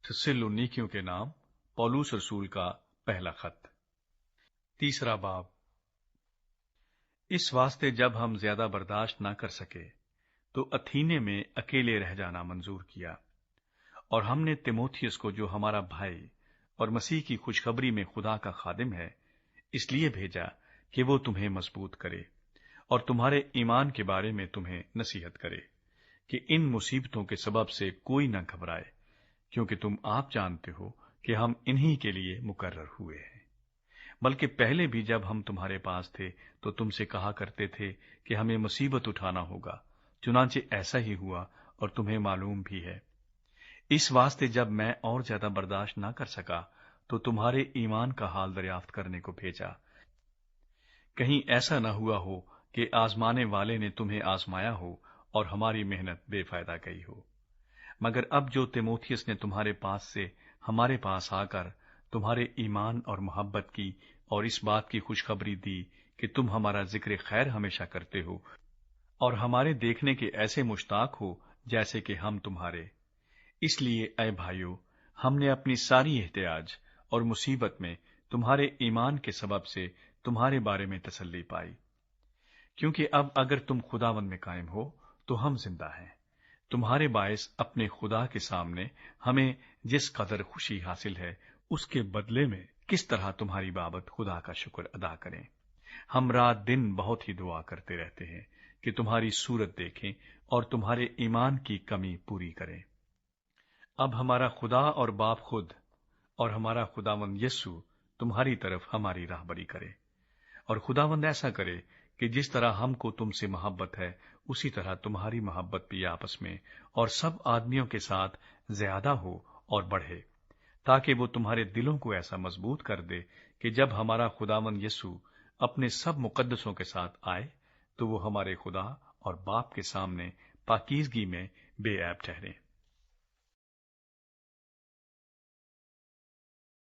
थिस्सलुनीकियों के नाम पौलुस रसूल का पहला खत। तीसरा बाब। इस वास्ते जब हम ज्यादा बर्दाश्त न कर सके तो अथीने में अकेले रह जाना मंजूर किया, और हमने तिमोथियस को, जो हमारा भाई और मसीह की खुशखबरी में खुदा का खादिम है, इसलिए भेजा कि वो तुम्हें मजबूत करे और तुम्हारे ईमान के बारे में तुम्हें नसीहत करे कि इन मुसीबतों के सबब से कोई न घबराए, क्योंकि तुम आप जानते हो कि हम इन्हीं के लिए मुकर्रर हुए हैं। बल्कि पहले भी जब हम तुम्हारे पास थे तो तुमसे कहा करते थे कि हमें मुसीबत उठाना होगा, चुनांचे ऐसा ही हुआ और तुम्हें मालूम भी है। इस वास्ते जब मैं और ज्यादा बर्दाश्त न कर सका तो तुम्हारे ईमान का हाल दरियाफ्त करने को भेजा, कहीं ऐसा न हुआ हो कि आजमाने वाले ने तुम्हें आजमाया हो और हमारी मेहनत बेफायदा गई हो। मगर अब जो तिमोथियस ने तुम्हारे पास से हमारे पास आकर तुम्हारे ईमान और मोहब्बत की और इस बात की खुशखबरी दी कि तुम हमारा जिक्र खैर हमेशा करते हो और हमारे देखने के ऐसे मुश्ताक हो जैसे कि हम तुम्हारे, इसलिए ऐ भाइयों, हमने अपनी सारी एहतियाज और मुसीबत में तुम्हारे ईमान के सबब से तुम्हारे बारे में तसल्ली पाई। क्योंकि अब अगर तुम खुदावंद में कायम हो तो हम जिंदा हैं। तुम्हारे बायस अपने खुदा के सामने हमें जिस कदर खुशी हासिल है, उसके बदले में किस तरह तुम्हारी बाबत खुदा का शुक्र अदा करें। हम रात दिन बहुत ही दुआ करते रहते हैं कि तुम्हारी सूरत देखें और तुम्हारे ईमान की कमी पूरी करें। अब हमारा खुदा और बाप खुद और हमारा खुदावंद यीशु तुम्हारी तरफ हमारी राहबरी करे, और खुदावंद ऐसा करे कि जिस तरह हमको तुमसे मोहब्बत है, उसी तरह तुम्हारी मोहब्बत भी आपस में और सब आदमियों के साथ ज्यादा हो और बढ़े, ताकि वो तुम्हारे दिलों को ऐसा मजबूत कर दे कि जब हमारा खुदावंद यीशु अपने सब मुकद्दसों के साथ आए तो वो हमारे खुदा और बाप के सामने पाकीज़गी में बेऐब ठहरे।